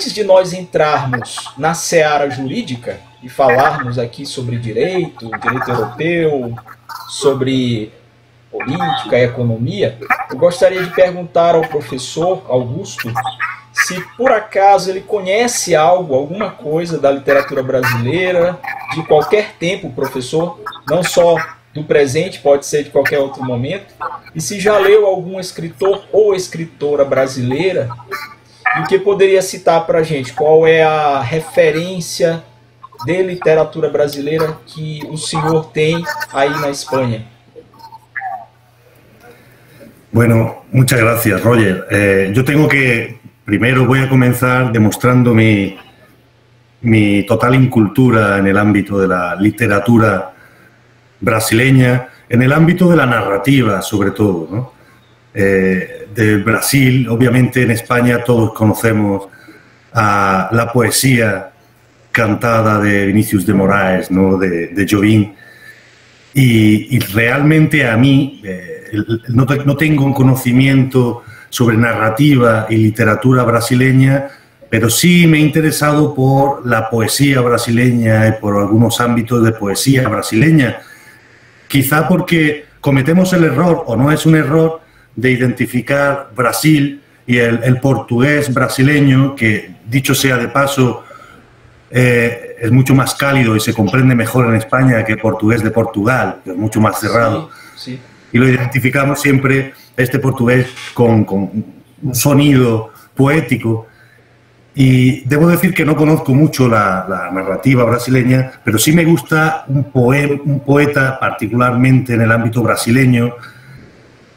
antes de nós entrarmos na seara jurídica e falarmos aqui sobre direito europeu, sobre política e economia, eu gostaria de perguntar ao professor Augusto se por acaso ele conhece algo, alguma coisa da literatura brasileira, de qualquer tempo, professor, não só do presente, pode ser de qualquer outro momento, e se já leu algum escritor ou escritora brasileira, e que poderia citar para a gente qual é a referência de literatura brasileira que o senhor tem aí na Espanha. Bueno, muchas gracias, Roger. Yo tengo que, primero voy a comenzar demostrando mi total incultura en el ámbito de la literatura brasileña, en el ámbito de la narrativa, sobre todo, ¿no? De Brasil, obviamente en España todos conocemos a la poesía cantada de Vinícius de Moraes, ¿no? de Jobim, y realmente a mí no tengo un conocimiento sobre narrativa y literatura brasileña, pero sí me he interesado por la poesía brasileña y por algunos ámbitos de poesía brasileña, quizá porque cometemos el error, o no es un error, de identificar Brasil y el portugués brasileño, que dicho sea de paso, es mucho más cálido y se comprende mejor en España que el portugués de Portugal, que es mucho más cerrado. Sí, sí. Y lo identificamos siempre, este portugués, con un sonido poético. Y debo decir que no conozco mucho la narrativa brasileña, pero sí me gusta un poeta, particularmente en el ámbito brasileño,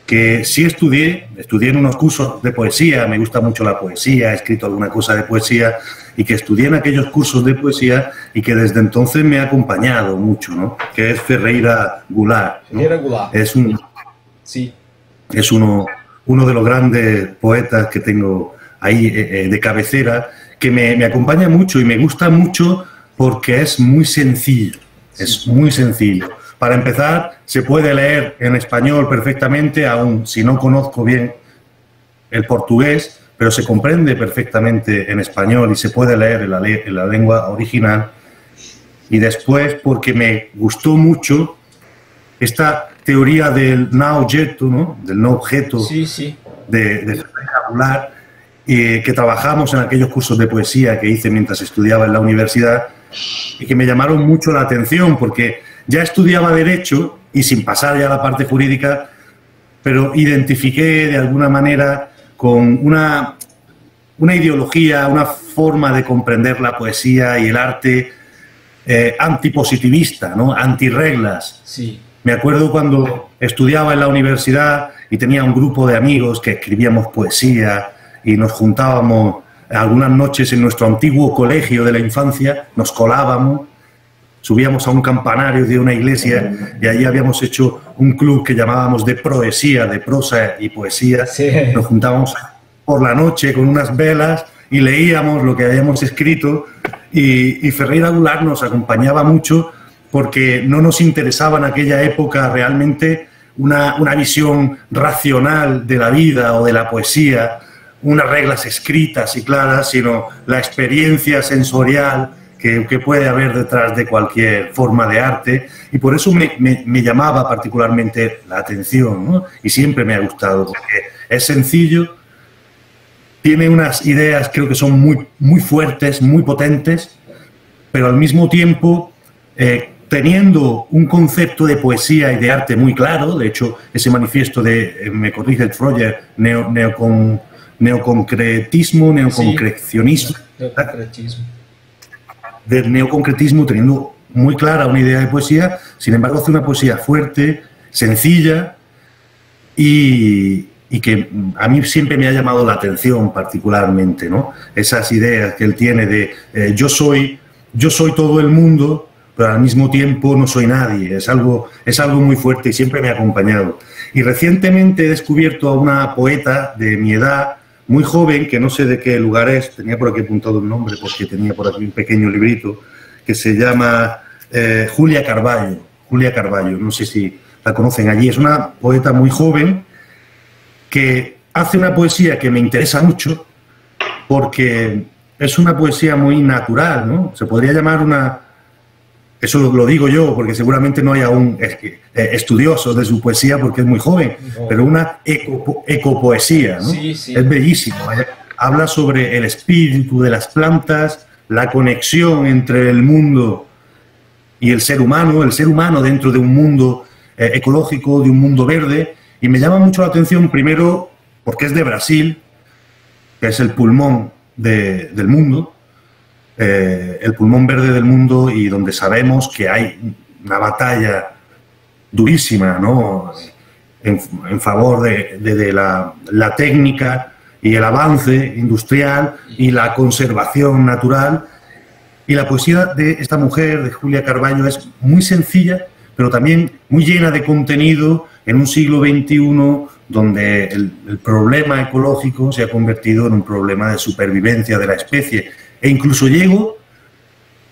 que sí estudié en unos cursos de poesía, me gusta mucho la poesía, he escrito alguna cosa de poesía, y que estudié en aquellos cursos de poesía y que desde entonces me ha acompañado mucho, ¿no? Que es Ferreira Goulart, ¿no? Ferreira Goulart. Sí. Es uno de los grandes poetas que tengo ahí de cabecera, que me acompaña mucho y me gusta mucho porque es muy sencillo, es muy sencillo. Para empezar, se puede leer en español perfectamente, aun si no conozco bien el portugués, pero se comprende perfectamente en español y se puede leer en la lengua original. Y después, porque me gustó mucho esta teoría del no objeto, ¿no? Del no objeto, sí, sí. de Goulart, que trabajamos en aquellos cursos de poesía que hice mientras estudiaba en la universidad y que me llamaron mucho la atención porque ya estudiaba Derecho y sin pasar ya a la parte jurídica, pero identifiqué de alguna manera con una ideología, una forma de comprender la poesía y el arte antipositivista, ¿no? Antirreglas. Sí. Me acuerdo cuando estudiaba en la universidad y tenía un grupo de amigos que escribíamos poesía y nos juntábamos algunas noches en nuestro antiguo colegio de la infancia, nos colábamos, subíamos a un campanario de una iglesia y allí habíamos hecho un club que llamábamos de proesía, de prosa y poesía. Sí. Nos juntábamos por la noche con unas velas y leíamos lo que habíamos escrito y Ferreira Goulart nos acompañaba mucho porque no nos interesaba en aquella época realmente una visión racional de la vida o de la poesía, unas reglas escritas y claras, sino la experiencia sensorial que puede haber detrás de cualquier forma de arte, y por eso me llamaba particularmente la atención, ¿no? Y siempre me ha gustado, porque es sencillo, tiene unas ideas creo que son muy fuertes, muy potentes, pero al mismo tiempo teniendo un concepto de poesía y de arte muy claro. De hecho, ese manifiesto me corrige el Roger, neoconcretismo, neoconcrecionismo. Sí, neoconcretismo. Del neoconcretismo, teniendo muy clara una idea de poesía, sin embargo hace una poesía fuerte, sencilla y que a mí siempre me ha llamado la atención particularmente, ¿no? Esas ideas que él tiene de yo soy todo el mundo, pero al mismo tiempo no soy nadie. Es algo muy fuerte y siempre me ha acompañado. Y recientemente he descubierto a una poeta de mi edad, muy joven, que no sé de qué lugar es, tenía por aquí apuntado un nombre porque tenía por aquí un pequeño librito, que se llama Julia Carballo. Julia Carballo, no sé si la conocen allí. Es una poeta muy joven que hace una poesía que me interesa mucho porque es una poesía muy natural, ¿no? Se podría llamar una... Eso lo digo yo, porque seguramente no hay aún estudiosos de su poesía porque es muy joven, pero una ecopoesía, ¿no? Sí, sí. Es bellísimo. Habla sobre el espíritu de las plantas, la conexión entre el mundo y el ser humano dentro de un mundo ecológico, de un mundo verde. Y me llama mucho la atención, primero, porque es de Brasil, que es el pulmón del mundo, el pulmón verde del mundo, y donde sabemos que hay una batalla durísima, ¿no?, en favor de la técnica y el avance industrial y la conservación natural. Y la poesía de esta mujer, de Julia Carballo, es muy sencilla, pero también muy llena de contenido en un siglo XXI donde el problema ecológico se ha convertido en un problema de supervivencia de la especie. E incluso llego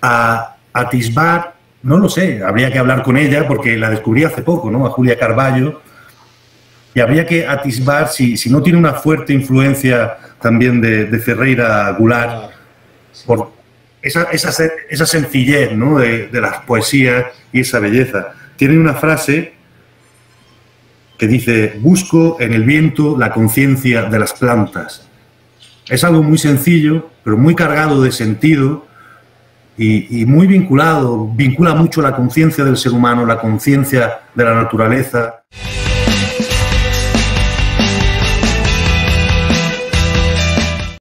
a atisbar, no lo sé, habría que hablar con ella porque la descubrí hace poco, ¿no?, a Julia Carballo, y habría que atisbar si no tiene una fuerte influencia también de Ferreira Goulart, por esa sencillez, ¿no?, de las poesías y esa belleza. Tiene una frase que dice: busco en el viento la conciencia de las plantas. Es algo muy sencillo, pero muy cargado de sentido y muy vincula mucho la conciencia del ser humano, la conciencia de la naturaleza.